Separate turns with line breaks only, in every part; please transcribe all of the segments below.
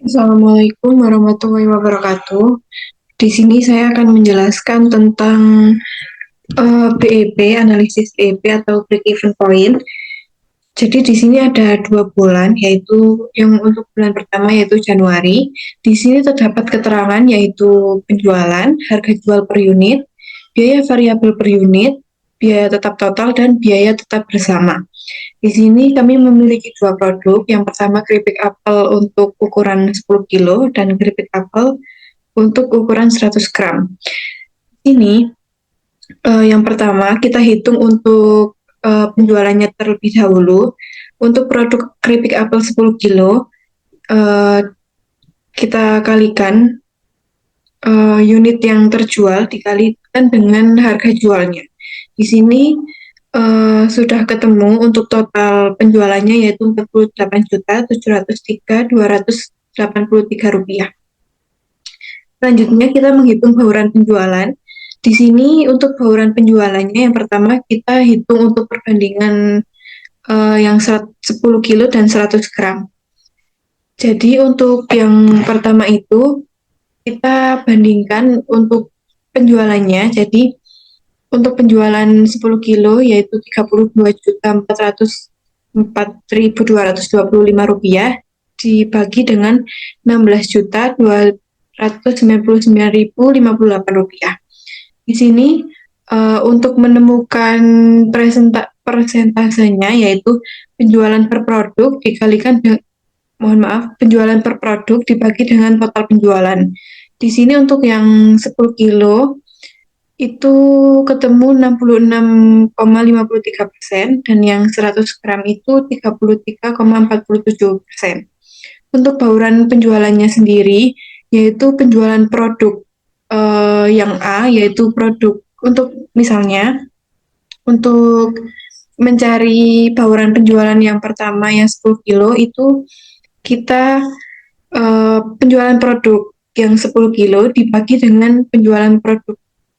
Assalamualaikum warahmatullahi wabarakatuh. Di sini saya akan menjelaskan tentang BEP, analisis BEP atau break even point. Jadi di sini ada 2 bulan, yaitu yang untuk bulan pertama yaitu Januari. Di sini terdapat keterangan yaitu penjualan, harga jual per unit, biaya variabel per unit, biaya tetap total, dan biaya tetap bersama. Di sini kami memiliki dua produk. Yang pertama keripik apel untuk ukuran 10 kilo dan keripik apel untuk ukuran 100 gram. Ini yang pertama kita hitung untuk penjualannya terlebih dahulu. Untuk produk keripik apel 10 kilo, uh, kita kalikan unit yang terjual dikalikan dengan harga jualnya. Di sini sudah ketemu untuk total penjualannya yaitu 48.703.283 rupiah. Selanjutnya kita menghitung bauran penjualan. Di sini untuk bauran penjualannya yang pertama kita hitung untuk perbandingan yang 10 kilo dan 100 gram. Jadi untuk yang pertama itu kita bandingkan untuk penjualannya. Jadi untuk penjualan 10 kilo yaitu 32.404.225 rupiah dibagi dengan 16.299.058 rupiah. Di sini untuk menemukan persentasenya yaitu penjualan per produk dikalikan penjualan per produk dibagi dengan total penjualan. Di sini untuk yang 10 kilo itu ketemu 66,53% dan yang 100 gram itu 33,47%. Untuk bauran penjualannya sendiri yaitu penjualan produk yang A yaitu produk untuk misalnya untuk mencari bauran penjualan yang pertama yang 10 kilo itu kita penjualan produk yang 10 kilo dibagi dengan penjualan produk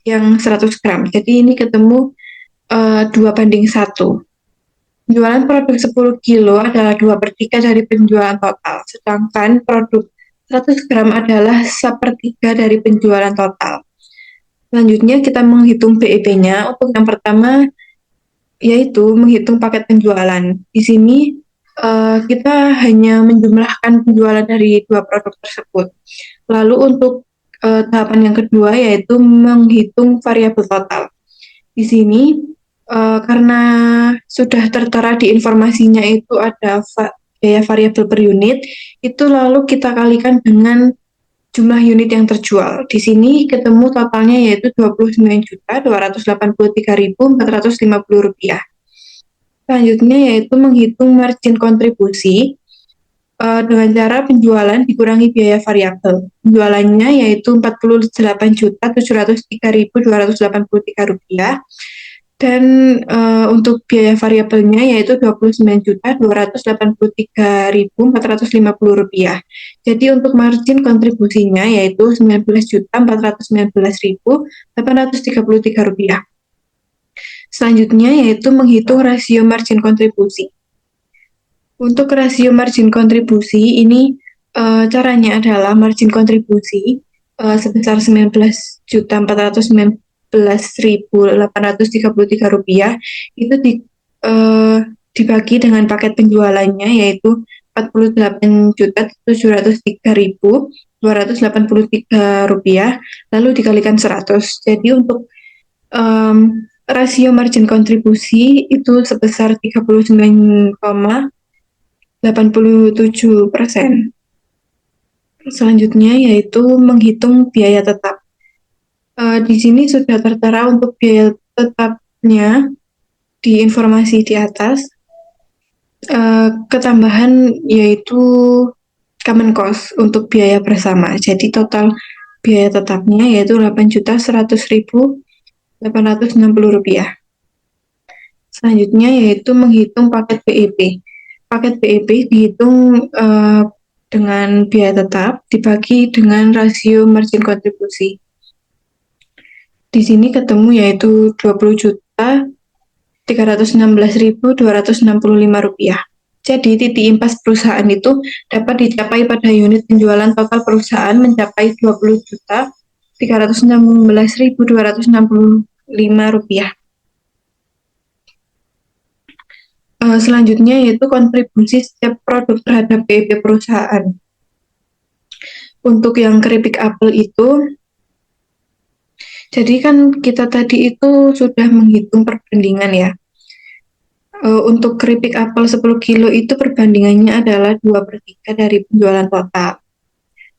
yang 100 gram. Jadi ini ketemu 2:1. Penjualan produk 10 kilo adalah 2/3 dari penjualan total, sedangkan produk 100 gram adalah 1/3 dari penjualan total. Selanjutnya kita menghitung BEP-nya. Untuk yang pertama yaitu menghitung paket penjualan. Di sini kita hanya menjumlahkan penjualan dari dua produk tersebut. Lalu untuk tahapan yang kedua yaitu menghitung variabel total. Di sini karena sudah tertera di informasinya itu ada biaya variabel per unit, itu lalu kita kalikan dengan jumlah unit yang terjual. Di sini ketemu totalnya yaitu Rp29.283.450. Selanjutnya yaitu menghitung margin kontribusi dengan cara penjualan dikurangi biaya variabel. Penjualannya yaitu Rp48.703.283 dan untuk biaya variabelnya yaitu Rp29.283.450. Jadi untuk margin kontribusinya yaitu Rp19.419.833. Selanjutnya yaitu menghitung rasio margin kontribusi. Untuk rasio margin kontribusi ini caranya adalah margin kontribusi sebesar Rp19.419.833 itu dibagi dengan paket penjualannya yaitu Rp48.703.283 lalu dikalikan 100. Jadi untuk rasio margin kontribusi itu sebesar 39,87%. Selanjutnya yaitu menghitung biaya tetap. Di sini sudah tertera untuk biaya tetapnya di informasi di atas. Ketambahan yaitu common cost untuk biaya bersama. Jadi total biaya tetapnya yaitu Rp8.100.860. Selanjutnya yaitu menghitung paket BEP. Paket BEP dihitung dengan biaya tetap dibagi dengan rasio margin kontribusi. Di sini ketemu yaitu Rp20.316.265. Jadi titik impas perusahaan itu dapat dicapai pada unit penjualan total perusahaan mencapai 20 juta 316.265 rupiah. Selanjutnya yaitu kontribusi setiap produk terhadap BIP perusahaan. Untuk yang keripik apel itu, jadi kan kita tadi itu sudah menghitung perbandingan ya. Untuk keripik apel 10 kilo itu perbandingannya adalah 2/3 dari penjualan total.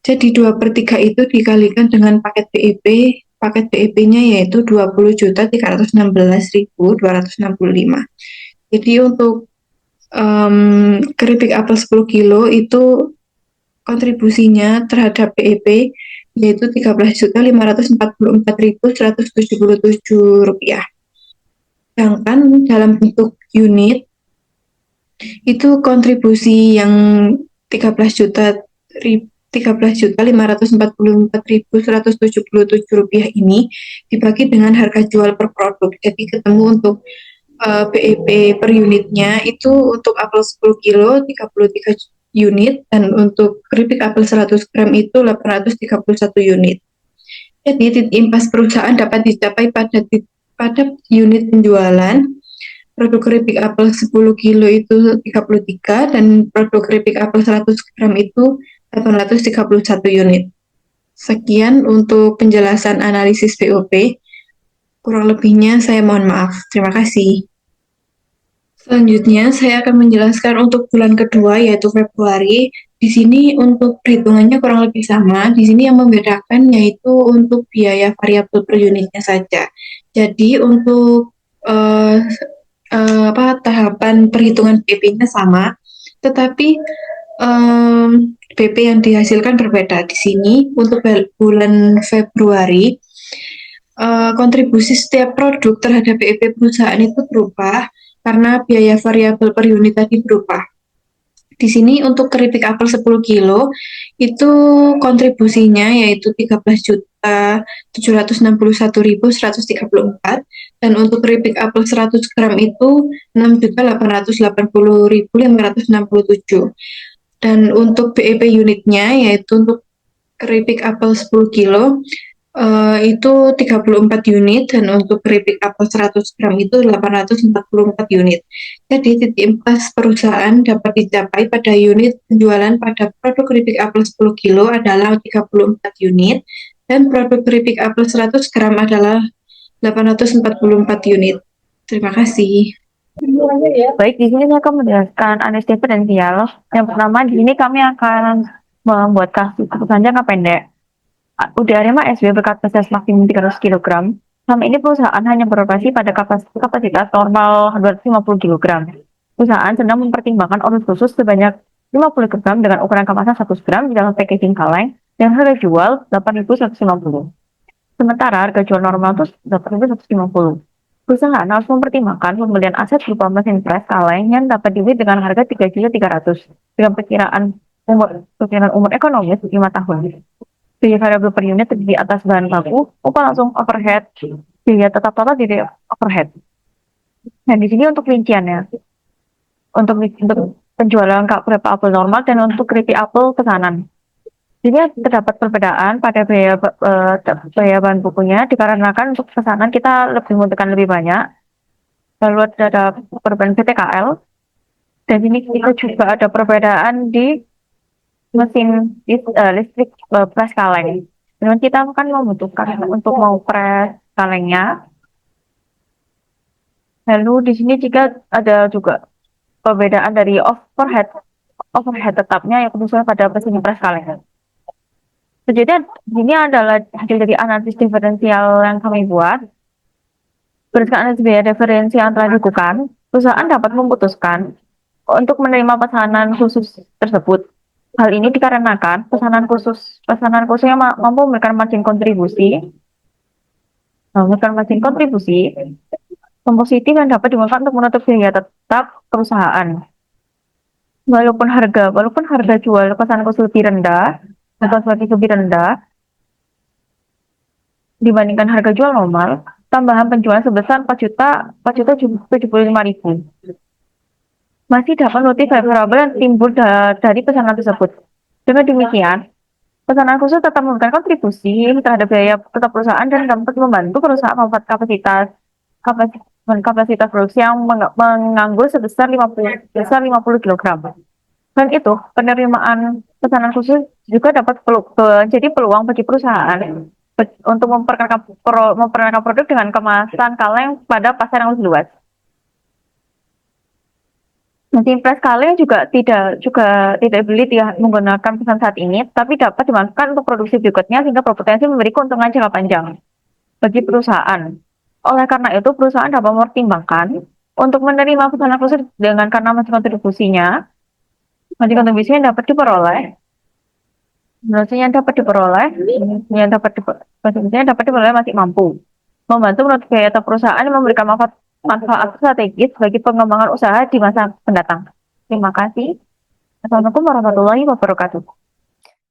Jadi 2/3 itu dikalikan dengan paket BEP-nya yaitu 20.316.265. Jadi untuk keripik apel 10 kilo itu kontribusinya terhadap BEP yaitu 13.544.177 rupiah. Sedangkan dalam bentuk unit itu kontribusi yang 13 juta 13.544.177 rupiah ini dibagi dengan harga jual per produk. Jadi ketemu untuk BEP per unitnya itu untuk apel 10 kilo 33 unit dan untuk keripik apel 100 gram itu 831 unit. Jadi titik impas perusahaan dapat dicapai pada unit penjualan. Produk keripik apel 10 kilo itu 33 dan produk keripik apel 100 gram itu 831 unit. Sekian untuk penjelasan analisis BOP. Kurang lebihnya saya mohon maaf. Terima kasih. Selanjutnya saya akan menjelaskan untuk bulan kedua yaitu Februari. Di sini untuk perhitungannya kurang lebih sama. Di sini yang membedakan yaitu untuk biaya variabel per unitnya saja. Jadi untuk tahapan perhitungan BP-nya sama, tetapi BP yang dihasilkan berbeda. Di sini untuk bulan Februari kontribusi setiap produk terhadap BEP perusahaan itu berubah karena biaya variabel per unit tadi berubah. Di sini untuk keripik apel 10 kilo itu kontribusinya yaitu 13.761.134 dan untuk keripik apel 100 gram itu 6.880.567 dan untuk BEP unitnya yaitu untuk keripik apel 10 kilo itu 34 unit dan untuk keripik apel 100 gram itu 844 unit. Jadi titik impas perusahaan dapat dicapai pada unit penjualan pada produk keripik apel 10 kilo adalah 34 unit dan produk keripik apel 100 gram adalah 844 unit. Terima kasih.
Baik, di sini saya akan menjelaskan analisis diferensial. Yang pertama, di sini kami akan membuat kasus jangka pendek. Udah Arema SB berkapasitas maksimum 300 kg. Selama ini perusahaan hanya beroperasi pada kapasitas normal 250 kg. Perusahaan sedang mempertimbangkan order khusus sebanyak 50 kg dengan ukuran kemasan 100 gram di dalam packaging kaleng dan harga jual 8.150. Sementara harga jual normal itu 8.150. Perusahaan harus mempertimbangkan pembelian aset berupa mesin pres kaleng yang dapat dibeli dengan harga 3.300.000 dengan perkiraan umur ekonomis 5 tahun. Biaya variabel per unit terdiri atas bahan baku, upah langsung overhead, biaya tetap total dari overhead. Nah, di sini untuk rinciannya, untuk penjualan keripik apel normal dan untuk keripik apel pesanan. Jadi terdapat perbedaan pada biaya bahan bukunya dikarenakan untuk pesanan kita lebih membutuhkan lebih banyak. Lalu ada perbedaan PTKL, dan ini kita juga ada perbedaan di mesin listrik pres kaleng. Dan kita akan membutuhkan untuk mau pres kalengnya. Lalu di sini juga ada juga perbedaan dari overhead tetapnya yang kemudian pada mesin pres kaleng. Jadi ini adalah hasil dari analisis diferensial yang kami buat. Berdasarkan analisis biaya diferensial yang telah dilakukan, perusahaan dapat memutuskan untuk menerima pesanan khusus tersebut. Hal ini dikarenakan pesanan khususnya mampu memberikan margin kontribusi, yang positif yang dapat digunakan untuk menutup biaya tetap perusahaan. Walaupun harga jual pesanan khusus lebih rendah dibandingkan harga jual normal, tambahan penjualan sebesar 4.075.000. masih dapat notif favorable yang timbul dari pesanan tersebut. Dengan demikian, pesanan khusus tetap memberikan kontribusi terhadap biaya tetap perusahaan dan dapat membantu perusahaan membuat kapasitas produksi yang menganggur sebesar 50 kilogram. Selain itu, penerimaan pesanan khusus juga dapat jadi peluang bagi perusahaan untuk memperkenalkan produk dengan kemasan kaleng pada pasar yang lebih luas. Simples kaleng juga tidak menggunakan pesan saat ini, tapi dapat dimanfaatkan untuk produksi berikutnya sehingga berpotensi memberi keuntungan jangka panjang bagi perusahaan. Oleh karena itu, perusahaan dapat mempertimbangkan untuk menerima pesanan khusus dengan karena masih kontribusinya dapat diperoleh, yang dapat diperoleh, yang dapat diperoleh masih mampu membantu menutup biaya perusahaan yang memberikan manfaat strategis bagi pengembangan usaha di masa mendatang. Terima kasih. Assalamualaikum warahmatullahi wabarakatuh.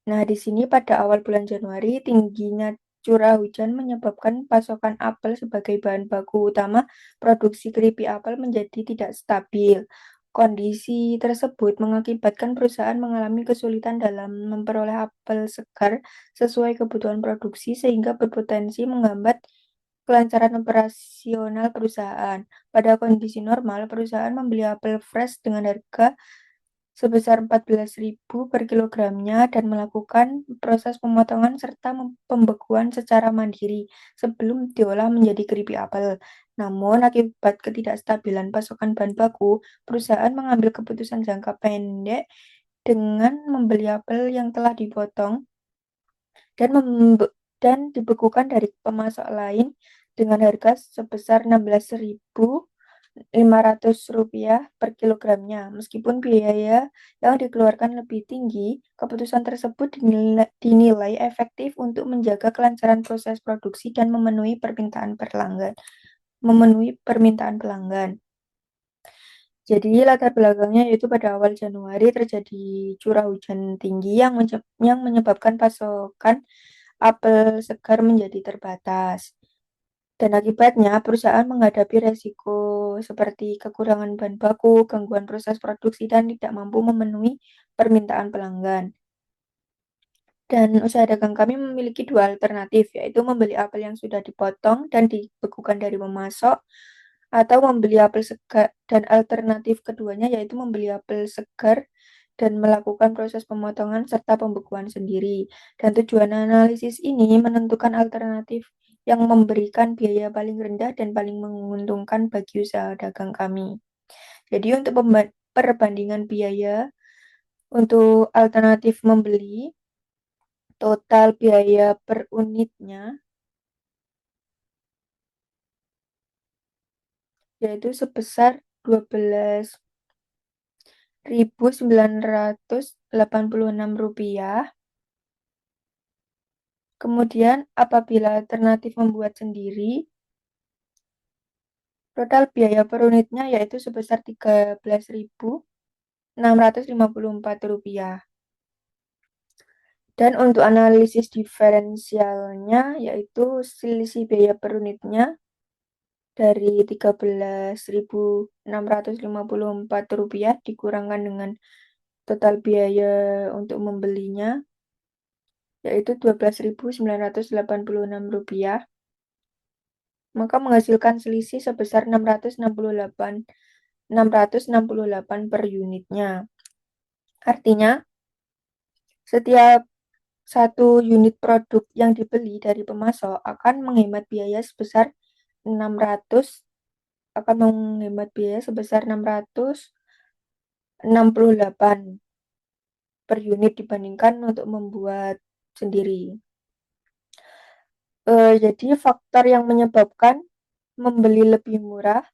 Nah, di sini pada awal bulan Januari, tingginya curah hujan menyebabkan pasokan apel sebagai bahan baku utama produksi keripik apel menjadi tidak stabil. Kondisi tersebut mengakibatkan perusahaan mengalami kesulitan dalam memperoleh apel segar sesuai kebutuhan produksi sehingga berpotensi menghambat kelancaran operasional perusahaan. Pada kondisi normal, perusahaan membeli apel fresh dengan harga sebesar 14.000 per kilogramnya dan melakukan proses pemotongan serta pembekuan secara mandiri sebelum diolah menjadi keripik apel. Namun, akibat ketidakstabilan pasokan bahan baku, perusahaan mengambil keputusan jangka pendek dengan membeli apel yang telah dipotong dan dibekukan dari pemasok lain dengan harga sebesar Rp500 per kilogramnya. Meskipun biaya yang dikeluarkan lebih tinggi, keputusan tersebut dinilai efektif untuk menjaga kelancaran proses produksi dan memenuhi permintaan pelanggan. Jadi latar belakangnya yaitu pada awal Januari terjadi curah hujan tinggi yang menyebabkan pasokan apel segar menjadi terbatas. Dan akibatnya perusahaan menghadapi resiko seperti kekurangan bahan baku, gangguan proses produksi, dan tidak mampu memenuhi permintaan pelanggan. Dan usaha dagang kami memiliki dua alternatif, yaitu membeli apel yang sudah dipotong dan dibekukan dari pemasok, atau membeli apel segar, dan alternatif keduanya yaitu membeli apel segar dan melakukan proses pemotongan serta pembekuan sendiri. Dan tujuan analisis ini menentukan alternatif yang memberikan biaya paling rendah dan paling menguntungkan bagi usaha dagang kami. Jadi untuk perbandingan biaya untuk alternatif membeli, total biaya per unitnya yaitu sebesar Rp12.986. Kemudian apabila alternatif membuat sendiri, total biaya per unitnya yaitu sebesar Rp13.654. Dan untuk analisis diferensialnya yaitu selisih biaya per unitnya dari Rp13.654 dikurangkan dengan total biaya untuk membelinya yaitu Rp12.986, maka menghasilkan selisih sebesar 668 per unitnya. Artinya, setiap satu unit produk yang dibeli dari pemasok akan menghemat biaya sebesar 668 per unit dibandingkan untuk membuat sendiri. Jadi faktor yang menyebabkan membeli lebih murah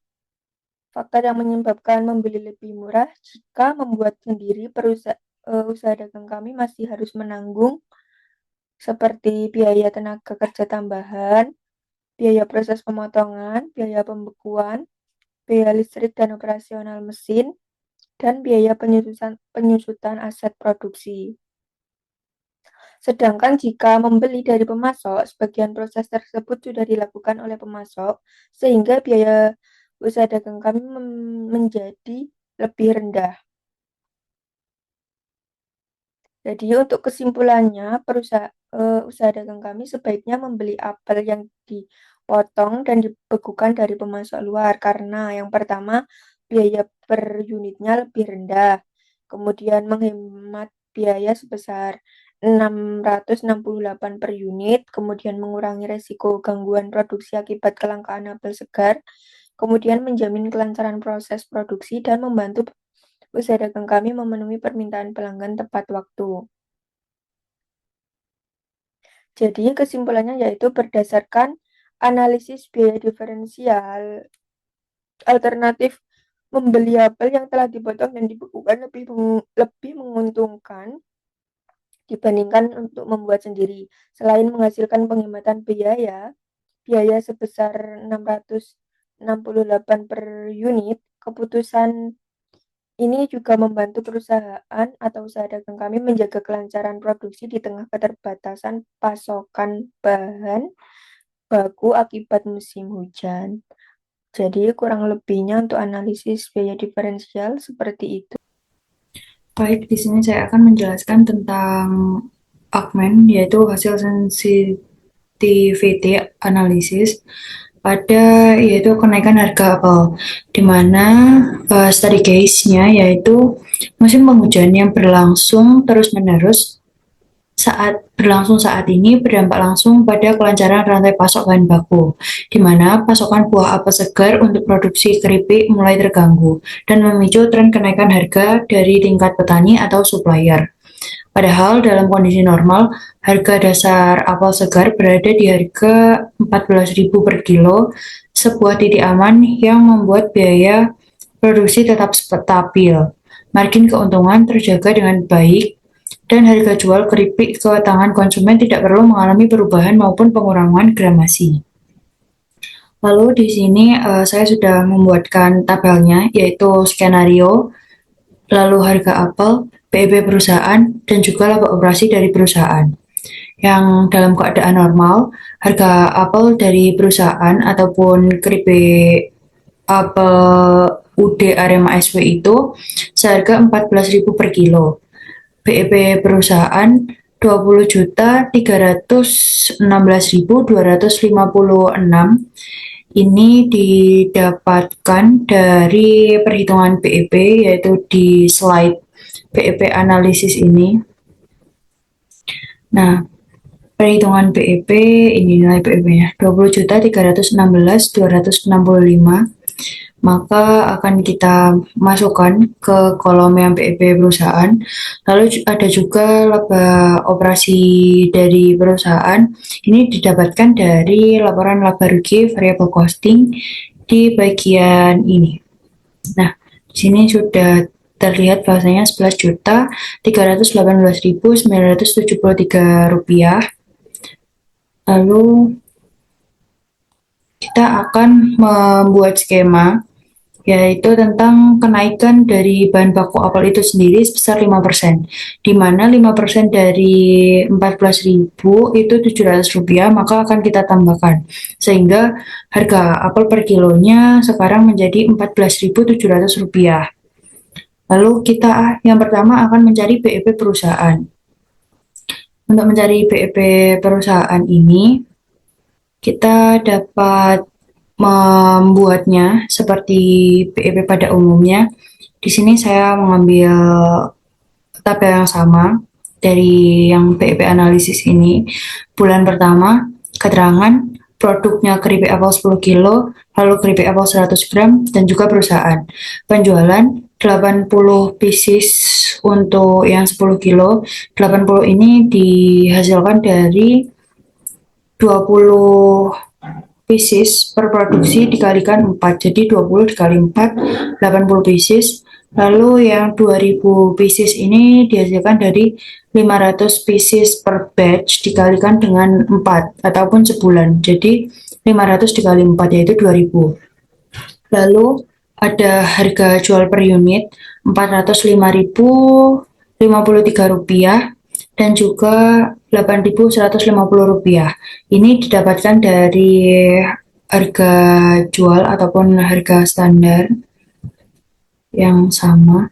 jika membuat sendiri, usaha dagang kami masih harus menanggung seperti biaya tenaga kerja tambahan, biaya proses pemotongan, biaya pembekuan, biaya listrik dan operasional mesin, dan biaya penyusutan aset produksi. Sedangkan jika membeli dari pemasok, sebagian proses tersebut sudah dilakukan oleh pemasok, sehingga biaya usaha dagang kami menjadi lebih rendah. Jadi untuk kesimpulannya, usaha dagang kami sebaiknya membeli apel yang dipotong dan dibekukan dari pemasok luar karena yang pertama biaya per unitnya lebih rendah, kemudian menghemat biaya sebesar 668 per unit, kemudian mengurangi resiko gangguan produksi akibat kelangkaan apel segar, kemudian menjamin kelancaran proses produksi dan membantu usaha dagang kami memenuhi permintaan pelanggan tepat waktu. Jadi kesimpulannya yaitu berdasarkan analisis biaya diferensial, alternatif membeli apel yang telah dipotong dan dibekukan lebih menguntungkan dibandingkan untuk membuat sendiri. Selain menghasilkan penghematan biaya sebesar 668 per unit, keputusan ini juga membantu perusahaan atau usaha dagang kami menjaga kelancaran produksi di tengah keterbatasan pasokan bahan baku akibat musim hujan. Jadi kurang lebihnya untuk analisis biaya diferensial seperti itu.
Baik, di sini saya akan menjelaskan tentang ACMEN, yaitu hasil sensitivity analysis pada yaitu kenaikan harga apel, di mana study case-nya yaitu musim penghujan yang berlangsung saat ini berdampak langsung pada kelancaran rantai pasok bahan baku, di mana pasokan buah apel segar untuk produksi keripik mulai terganggu dan memicu tren kenaikan harga dari tingkat petani atau supplier. Padahal dalam kondisi normal, harga dasar apel segar berada di harga 14.000 per kilo, sebuah titik aman yang membuat biaya produksi tetap stabil. Margin keuntungan terjaga dengan baik, dan harga jual keripik ke tangan konsumen tidak perlu mengalami perubahan maupun pengurangan gramasi. Lalu di sini saya sudah membuatkan tabelnya, yaitu skenario, lalu harga apel, PIB perusahaan, dan juga laba operasi dari perusahaan. Yang dalam keadaan normal, harga apel dari perusahaan ataupun keripik apel UD Arema SW itu seharga 14.000 per kilo. BEP perusahaan 20.316.256. Ini didapatkan dari perhitungan BEP, yaitu di slide BEP analisis ini. Nah, perhitungan BEP ini nilai BEP-nya 20.316.265. Maka akan kita masukkan ke kolom yang BEP perusahaan. Lalu ada juga laba operasi dari perusahaan. Ini didapatkan dari laporan laba rugi variable costing di bagian ini. Nah, di sini sudah terlihat bahwasanya 11.318.973 rupiah. Lalu kita akan membuat skema, yaitu tentang kenaikan dari bahan baku apel itu sendiri sebesar 5%, di mana 5% dari 14.000 itu 700 rupiah, maka akan kita tambahkan, sehingga harga apel per kilonya sekarang menjadi 14.700 rupiah. Lalu kita yang pertama akan mencari BEP perusahaan. Untuk mencari BEP perusahaan ini, kita dapat membuatnya seperti BEP pada umumnya. Di sini saya mengambil tabel yang sama dari yang BEP analisis ini. Bulan pertama, keterangan produknya keripik apel 10 kilo, lalu keripik apel 100 gram, dan juga perusahaan. Penjualan 80 pieces untuk yang 10 kilo. 80 ini dihasilkan dari 20 pieces per produksi dikalikan 4, jadi 20 dikali 4, 80 pieces. Lalu yang 2000 pieces ini dihasilkan dari 500 pieces per batch dikalikan dengan 4 ataupun sebulan, jadi 500 dikali 4 yaitu 2000. Lalu ada harga jual per unit 405.053 rupiah dan juga 8.150 rupiah. Ini didapatkan dari harga jual ataupun harga standar. yang sama.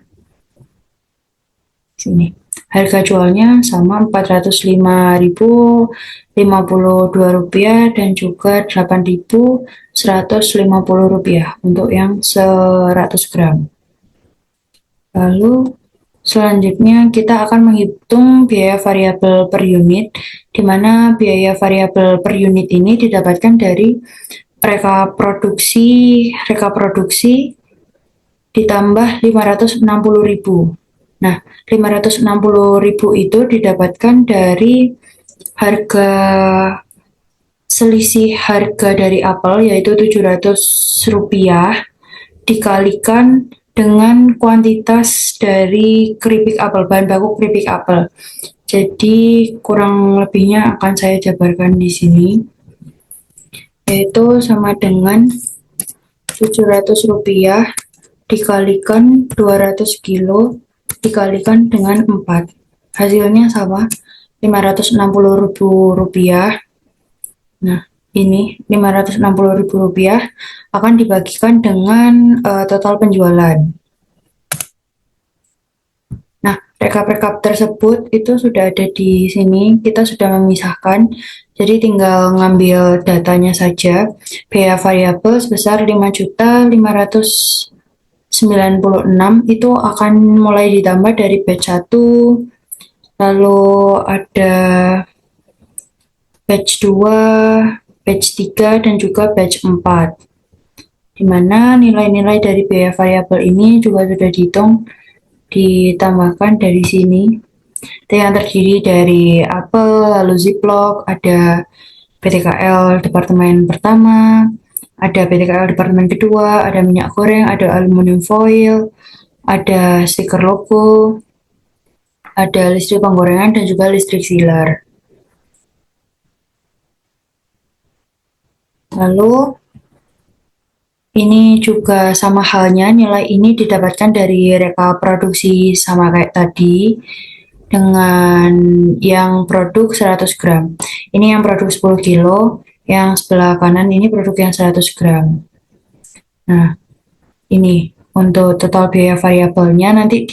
Sini. Harga jualnya sama Rp405.052 dan juga Rp8.150 untuk yang 100 gram. Lalu selanjutnya kita akan menghitung biaya variabel per unit, di mana biaya variabel per unit ini didapatkan dari reka produksi ditambah 560.000. Nah, 560.000 itu didapatkan dari harga selisih harga dari apel yaitu Rp700 dikalikan dengan kuantitas dari keripik apel, bahan baku keripik apel. Jadi kurang lebihnya akan saya jabarkan di sini, yaitu sama dengan Rp700 dikalikan 200 kilo dikalikan dengan 4. Hasilnya sama Rp560.000. Nah, ini Rp560.000 akan dibagikan dengan total penjualan. Nah, rekap-rekap tersebut itu sudah ada di sini. Kita sudah memisahkan. Jadi tinggal ngambil datanya saja. Biaya variabel sebesar Rp5.596 itu akan mulai ditambah dari batch 1, lalu ada batch 2, batch 3, dan juga batch 4. Di mana nilai-nilai dari biaya variabel ini juga sudah dihitung, ditambahkan dari sini. Yang terdiri dari apel, lalu ziplock, ada PTKL departemen pertama, ada PTKL departemen kedua, ada minyak goreng, ada aluminium foil, ada stiker logo, ada listrik penggorengan, dan juga listrik sealer. Lalu ini juga sama halnya, nilai ini didapatkan dari reka produksi sama kayak tadi dengan yang produk 100 gram. Ini yang produk 10 kilo, yang sebelah kanan ini produk yang 100 gram. Nah, ini untuk total biaya variabelnya nanti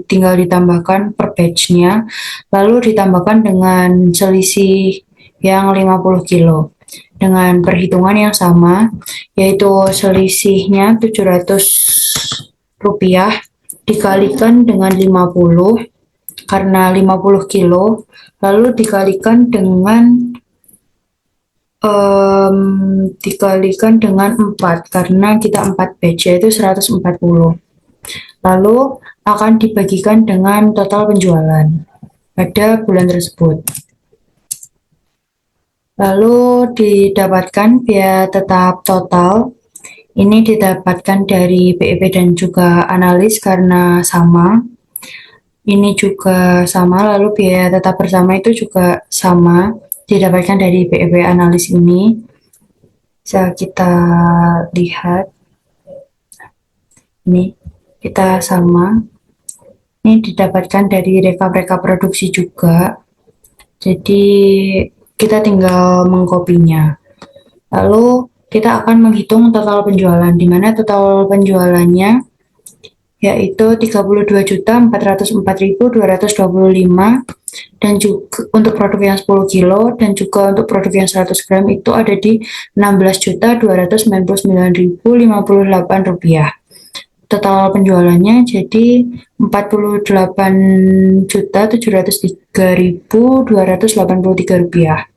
tinggal ditambahkan per batch-nya, lalu ditambahkan dengan selisih yang 50 kilo. Dengan perhitungan yang sama, yaitu selisihnya Rp700 dikalikan dengan 50, karena 50 kilo, lalu dikalikan dengan 4, karena kita 4 batch, yaitu 140. Lalu akan dibagikan dengan total penjualan pada bulan tersebut. Lalu didapatkan biaya tetap total. Ini didapatkan dari BEP dan juga analis karena sama. Ini juga sama, lalu biaya tetap bersama itu juga sama, didapatkan dari BEP analis ini. Bisa kita lihat. Ini kita sama. Ini didapatkan dari rekap-rekap produksi juga. Jadi kita tinggal mengkopinya. Lalu kita akan menghitung total penjualan, di mana total penjualannya yaitu 32.404.225, dan juga untuk produk yang 10 kilo dan juga untuk produk yang 100 gram itu ada di Rp16.299.058. Total penjualannya jadi Rp48.703.283.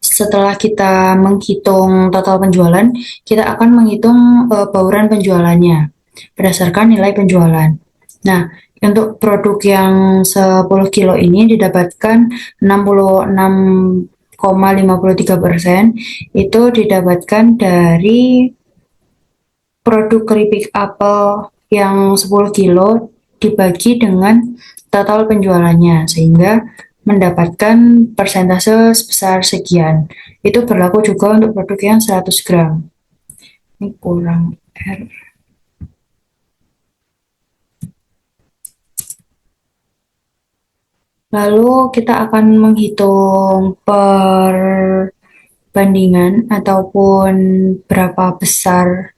Setelah kita menghitung total penjualan, kita akan menghitung bauran penjualannya berdasarkan nilai penjualan. Nah, untuk produk yang 10 kilo ini didapatkan 66,53%, itu didapatkan dari produk keripik apel yang 10 kilo dibagi dengan total penjualannya, sehingga mendapatkan persentase sebesar sekian. Itu berlaku juga untuk produk yang 100 gram. Ini kurang R. Lalu kita akan menghitung perbandingan ataupun berapa besarnya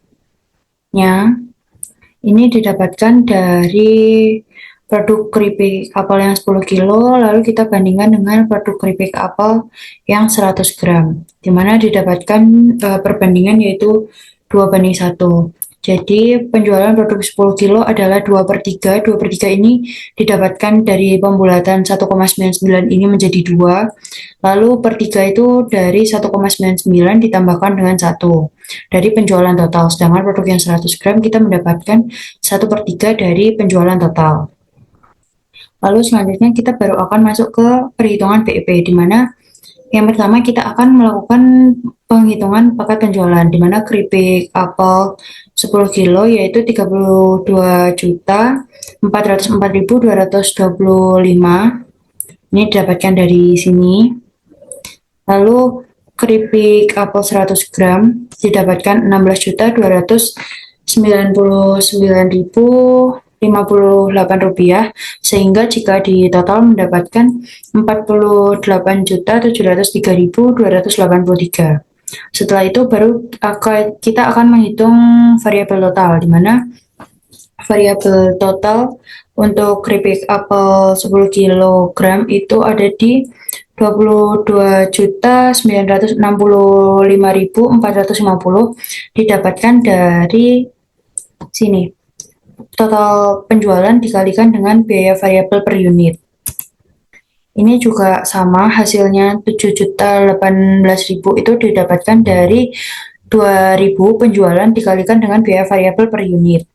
Ini didapatkan dari produk keripik apel yang 10 kilo, lalu kita bandingkan dengan produk keripik apel yang 100 gram, di mana didapatkan perbandingan yaitu 2:1. Jadi penjualan produk 10 kilo adalah 2/3. 2/3 ini didapatkan dari pembulatan 1,99 ini menjadi 2. Lalu per 3 itu dari 1,99 ditambahkan dengan 1 dari penjualan total. Sedangkan produk yang 100 gram kita mendapatkan 1/3 dari penjualan total. Lalu selanjutnya kita baru akan masuk ke perhitungan BEP, di mana yang pertama kita akan melakukan penghitungan paket penjualan, di mana keripik apel 10 kilo yaitu 32.404.225. Ini didapatkan dari sini. Lalu keripik apel 100 gram didapatkan 16.299.058 rupiah, sehingga jika di total mendapatkan 48.703.283. Setelah itu baru kita akan menghitung variabel total, di mana variabel total untuk keripik apel 10 kg itu ada di 22.965.450 didapatkan dari sini. Total penjualan dikalikan dengan biaya variabel per unit. Ini juga sama, hasilnya 7.018.000 itu didapatkan dari 2.000 penjualan dikalikan dengan biaya variabel per unit,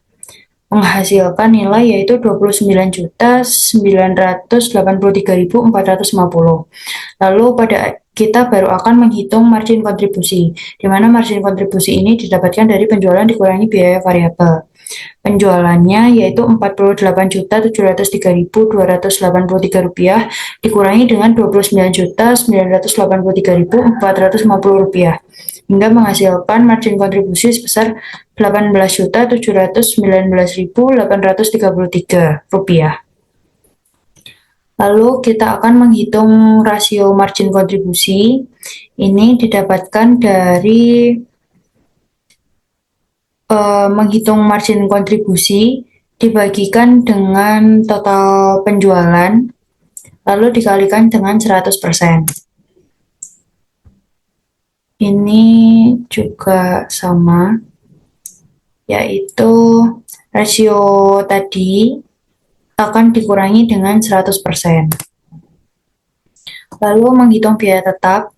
menghasilkan nilai yaitu 29.983.450. Lalu kita baru akan menghitung margin kontribusi, di mana margin kontribusi ini didapatkan dari penjualan dikurangi biaya variabel. Penjualannya yaitu Rp49.703.283 dikurangi dengan Rp29.983.450 hingga menghasilkan margin kontribusi sebesar Rp18.719.833. Lalu kita akan menghitung rasio margin kontribusi. Ini didapatkan dari menghitung margin kontribusi dibagikan dengan total penjualan, lalu dikalikan dengan 100%. Ini juga sama, yaitu rasio tadi akan dikurangi dengan 100%. Lalu menghitung biaya tetap,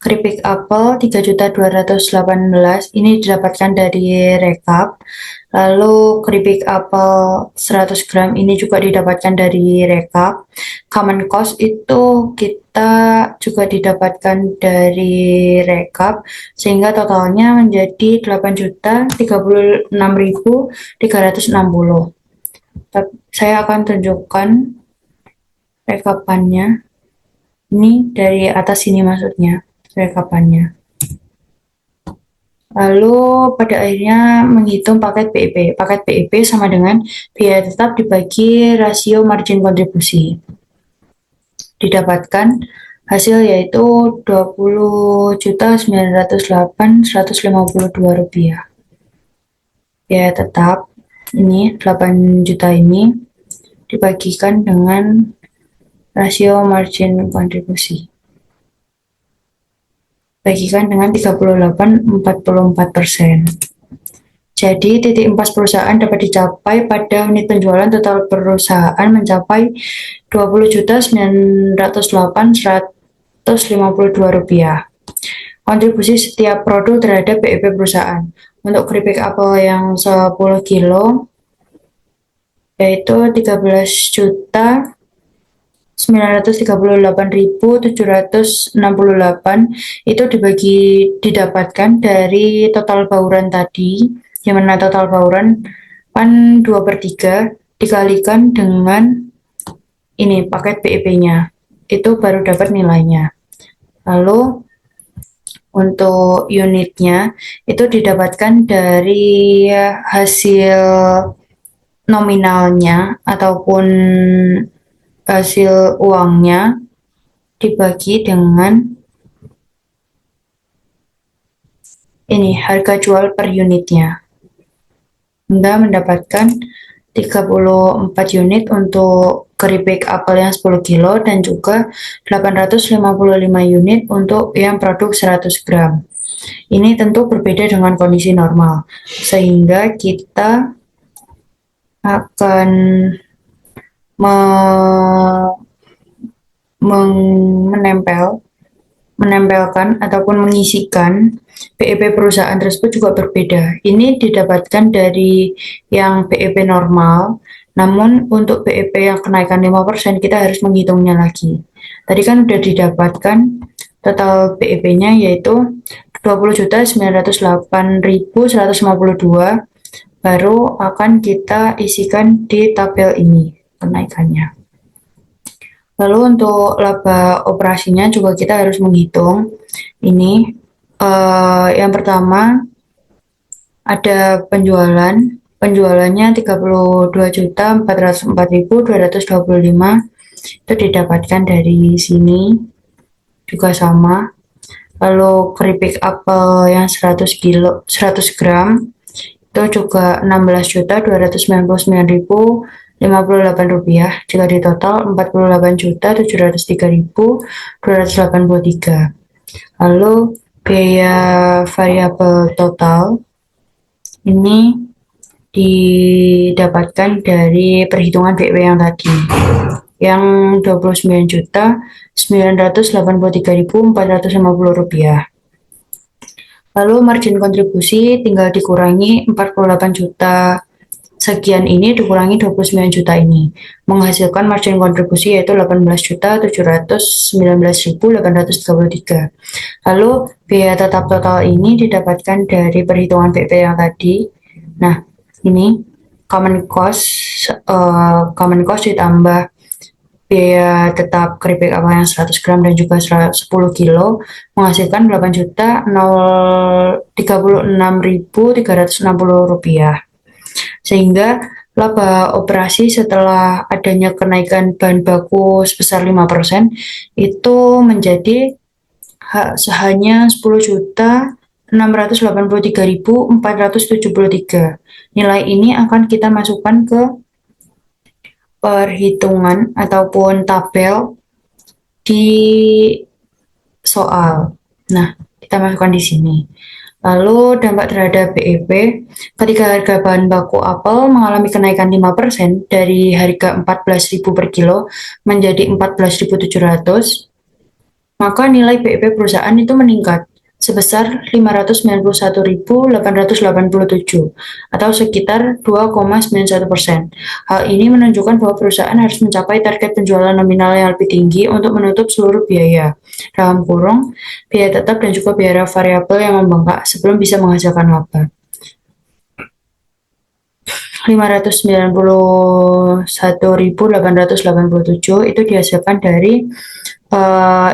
keripik apel 3.218 ini didapatkan dari rekap. Lalu keripik apel 100 gram ini juga didapatkan dari rekap. Common cost itu kita juga didapatkan dari rekap, sehingga totalnya menjadi 8.036.360. Saya akan tunjukkan rekapannya. Ini dari atas sini maksudnya rekapannya. Lalu pada akhirnya menghitung paket BEP. Paket BEP sama dengan biaya tetap dibagi rasio margin kontribusi. Didapatkan hasil yaitu Rp20.908.152. Biaya tetap ini 8 juta ini dibagikan dengan rasio margin kontribusi. Bagikan dengan 38,44%. Jadi titik empas perusahaan dapat dicapai pada unit penjualan total perusahaan mencapai Rp20.908.152. Kontribusi setiap produk terhadap BEP perusahaan. Untuk keripik apel yang 10 kilo yaitu 13.938.768 itu didapatkan dari total bauran tadi, di mana total bauran kan 2/3 dikalikan dengan ini paket BEP-nya, itu baru dapat nilainya. Lalu untuk unitnya itu didapatkan dari hasil nominalnya ataupun hasil uangnya dibagi dengan ini harga jual per unitnya. Anda mendapatkan 34 unit untuk keripik apel yang 10 kilo dan juga 855 unit untuk yang produk 100 gram. Ini tentu berbeda dengan kondisi normal, sehingga kita akan menempelkan ataupun mengisikan BEP perusahaan tersebut juga berbeda. Ini didapatkan dari yang BEP normal, namun untuk BEP yang kenaikan 5% kita harus menghitungnya lagi. Tadi kan sudah didapatkan total BEP-nya yaitu 20.908.152, baru akan kita isikan di tabel ini kenaikannya. Lalu untuk laba operasinya juga kita harus menghitung. Ini yang pertama ada penjualannya 32.404.225, itu didapatkan dari sini juga sama. Lalu keripik apel yang 100 gram itu juga 16.299.058 rupiah, jika di total 48.703.283. Lalu biaya variabel total ini didapatkan dari perhitungan BEP yang tadi, yang 29.983.450 rupiah. Lalu margin kontribusi tinggal dikurangi 48 juta sekian ini dikurangi 29 juta ini, menghasilkan margin kontribusi yaitu 18.719.833. Lalu biaya tetap total ini didapatkan dari perhitungan BEP yang tadi. Nah, ini common cost ditambah biaya tetap keripik apel yang 100 gram dan juga 10 kilo menghasilkan 8.036.360 rupiah. Sehingga laba operasi setelah adanya kenaikan bahan baku sebesar 5% itu menjadi hanya 10.683.473. Nilai ini akan kita masukkan ke perhitungan ataupun tabel di soal. Nah, kita masukkan di sini. Lalu dampak terhadap BEP, ketika harga bahan baku apel mengalami kenaikan 5% dari harga 14.000 per kilo menjadi 14.700, maka nilai BEP perusahaan itu meningkat sebesar 591.887 atau sekitar 2,91%. Hal ini menunjukkan bahwa perusahaan harus mencapai target penjualan nominal yang lebih tinggi untuk menutup seluruh biaya dalam kurung biaya tetap dan juga biaya variabel yang membengkak sebelum bisa menghasilkan laba. 591.887 itu dihasilkan dari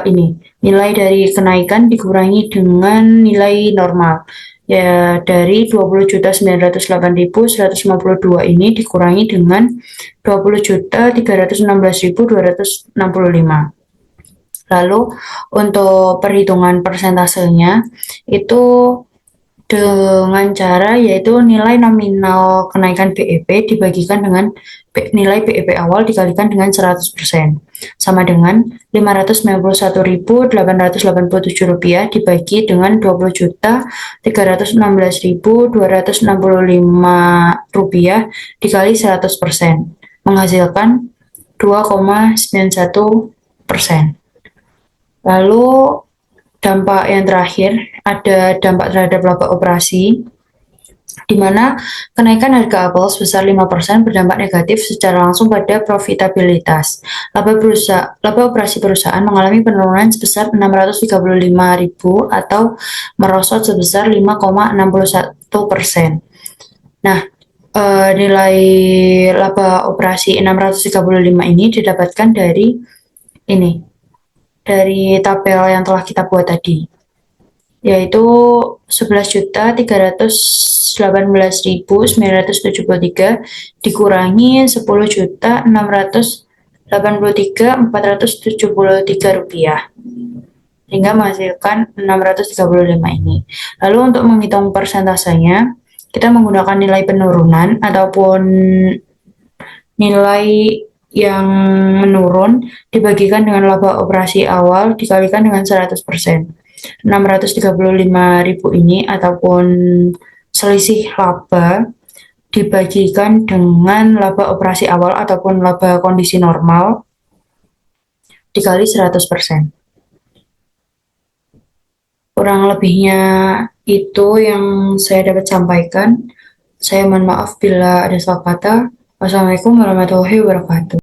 ini nilai dari kenaikan dikurangi dengan nilai normal ya, dari 20.908.152 ini dikurangi dengan 20.316.265. Lalu untuk perhitungan persentasenya itu dengan cara yaitu nilai nominal kenaikan BEP dibagikan dengan nilai BEP awal dikalikan dengan 100%, sama dengan 591.887 rupiah dibagi dengan 20.316.265 rupiah dikali 100%, menghasilkan 2,91%. Lalu dampak yang terakhir ada dampak terhadap laba operasi, di mana kenaikan harga apel sebesar 5% berdampak negatif secara langsung pada profitabilitas. Laba operasi perusahaan mengalami penurunan sebesar 635.000 atau merosot sebesar 5,61%. Nah, nilai laba operasi 635 ini didapatkan dari tabel yang telah kita buat tadi, yaitu 11.318.973 dikurangi 10.683.473 rupiah sehingga menghasilkan 635 ini. Lalu untuk menghitung persentasenya kita menggunakan nilai penurunan ataupun nilai yang menurun dibagikan dengan laba operasi awal dikalikan dengan 100%. 635.000 ini ataupun selisih laba dibagikan dengan laba operasi awal ataupun laba kondisi normal dikali 100%. Kurang lebihnya itu yang saya dapat sampaikan. Saya mohon maaf bila ada salah kata. Wassalamualaikum warahmatullahi wabarakatuh.